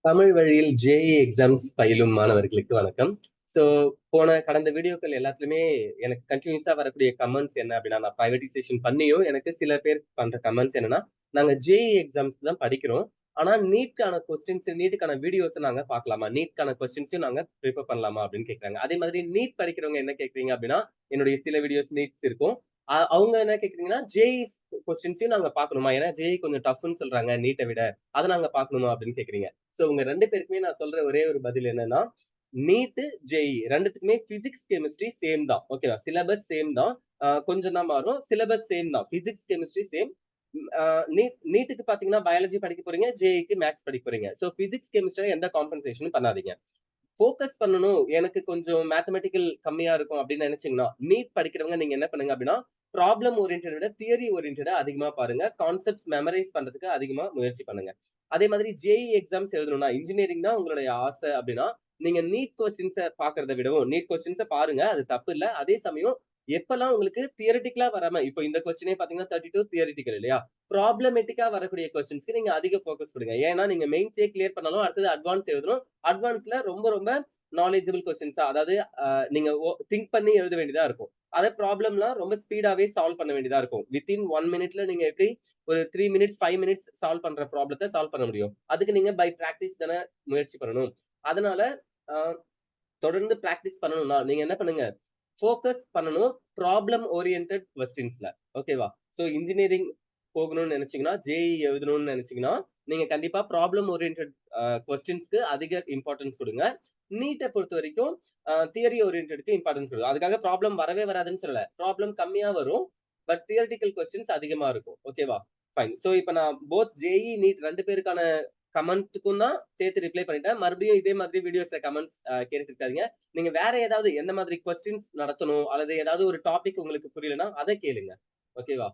தமிழ் வழியில் JE exams பயிலும் மாணவர்களுக்கு வணக்கம். ஸோ கடந்த வீடியோக்கள் எல்லாத்துலயுமே எனக்கு கன்டினியூஸா வரக்கூடிய கமெண்ட்ஸ் என்ன அப்படின்னா, நான் பிரைவேடைசேஷன் பண்ணியும் எனக்கு சில பேர் பண்ற கமெண்ட்ஸ் என்னன்னா, நாங்க ஜேஇ எக்ஸாம்ஸ் தான் படிக்கிறோம். ஆனா நீட்டுக்கான வீடியோஸ நாங்க பார்க்கலாமா? நீட்க்கான கொஸ்டின்ஸையும் நாங்க ப்ரிப்பேர் பண்ணலாமா? அப்படின்னு கேட்கறாங்க. அதே மாதிரி நீட் படிக்கிறவங்க என்ன கேட்கறீங்க அப்படின்னா, என்னுடைய சில வீடியோஸ் நீட்ஸ் இருக்கும். அவங்க என்ன கேட்கறீங்கன்னா, ஜேஇ கொஸ்டின்ஸையும் நாங்க பார்க்கணுமா? ஏன்னா ஜேஇ கொஞ்சம் டஃப்ன்னு சொல்றாங்க நீட்ட விட. அத நாங்க பார்க்கணுமா? அப்படின்னு கேட்கறீங்க. சோ உங்க 2 பேருக்குமே நான் சொல்ற ஒரே ஒரு பதில் என்னன்னா, நீட், ஜேஇ 2த்துக்குமே பிசிக்ஸ், கெமிஸ்ட்ரி சேம் தான். ஓகேவா? சிலபஸ் சேம் தான். கொஞ்சம் தான் மாறும். சிலபஸ் சேம் தான். Physics, chemistry same. நீட்டுக்கு பார்த்தீங்கன்னா, பயாலஜி படிக்க போறீங்க. ஜேஇக்கு மேத்ஸ் படிக்க போறீங்க. சோ பிசிக்ஸ், கெமிஸ்ட்ரில எந்த காம்பன்சேஷனும் பண்ணாதீங்க. ஃபோக்கஸ் பண்ணணும். எனக்கு கொஞ்சம் மேத்தமேட்டிக்கல் கம்மியா இருக்கும் அப்படின்னு நினைச்சீங்கன்னா, நீட் படிக்கிறவங்க நீங்க என்ன பண்ணுங்க அப்படின்னா, ப்ராப்ளம் ஓரியன்டட் விட தியரி ஓரியன்டடா அதிகமா பாருங்க. கான்செப்ட்ஸ் மெமரைஸ் பண்றதுக்கு அதிகமா முயற்சி பண்ணுங்க. அதே மாதிரி ஜேஇ எக்ஸாம்ஸ் எழுதணும்னா, இன்ஜினியரிங் தான் உங்களுடைய ஆசை அப்படின்னா, நீங்க நீட் கொஸ்டின்ஸ பார்க்கிறத விடவும், நீட் கொஸ்டின்ஸ பாருங்க. அது தப்பு இல்ல. அதே சமயம் எப்பல்லாம் உங்களுக்கு தியரிட்டிக்கலா வராம, இப்போ இந்த கொஸ்டினே பார்த்தீங்கன்னா 32 தியரிட்டிக்கல் இல்லையா? ப்ராப்ளமேட்டிக்கா வரக்கூடிய கொஸ்டின்ஸ்க்கு நீங்க அதிக ஃபோக்கஸ் குடுங்க. ஏன்னா, நீங்க மெயின்ஸே கிளியர் பண்ணாலும் அடுத்தது அட்வான்ஸ் எழுதணும். அட்வான்ஸ்ல ரொம்ப ரொம்ப நாலேஜபிள் கொஸ்டின்ஸா அதாவது நீங்க திங்க் பண்ணி எழுத வேண்டியதா இருக்கும். அத ப்ராப்ளம்லாம் ரொம்ப ஸ்பீடாவே சால்வ் பண்ண வேண்டியதா இருக்கும். வித்தின் 1 மினிட்ல நீங்க எப்படி ஒரு 3 மினிட்ஸ், 5 மினிட்ஸ் சால்வ் பண்ற ப்ராப்ளத்த சால்வ் பண்ண முடியும். அதுக்கு நீங்க பை பிராக்டிஸ் தானே முயற்சி பண்ணணும். அதனால அ தொடர்ந்து பிராக்டிஸ் பண்ணணும்னா, நீங்க என்ன பண்ணுங்க, ஃபோக்கஸ் பண்ணணும் ப்ராப்ளம் ஓரியன்டட் கொஸ்டின்ஸ்ல. ஓகேவா? சோ இன்ஜினியரிங் போகணும்னு நெனச்சீங்கன்னா, ஜேஇ எழுதணும்னு நெனச்சீங்கன்னா, நீங்க கண்டிப்பா ப்ராப்ளம் ஓரியன்டட் கொஸ்டின்ஸ்க்கு அதிக இம்பார்ட்டன்ஸ் குடுங்க. நீட்ட பொறுத்தவரைக்கும் தியரி ஓரியன்டட்க்கு இம்பார்ட்டன்ஸ் குடுங்க. அதுக்காக ப்ராப்ளம் வரவே வராதுன்னு சொல்லல. ப்ராப்ளம் கம்மியா வரும். பட் தியரிட்டிக்கல் கொஸ்டின்ஸ் அதிகமா இருக்கும். ஓகேவா? ஃபைன். சோ இப்ப நான் போத் ஜேஇ, நீட் 2 பேருக்கான கமெண்ட்க்கும் தான் சேர்த்து ரிப்ளை பண்ணிட்டேன். மறுபடியும் இதே மாதிரி வீடியோஸ்ல கமெண்ட்ஸ் கேட்டுட்டு இருக்காதீங்க. நீங்க வேற ஏதாவது எந்த மாதிரி கொஸ்டின்ஸ் நடத்தணும் அல்லது ஏதாவது ஒரு டாபிக் உங்களுக்கு புரியலன்னா, அத கேளுங்க. ஓகேவா?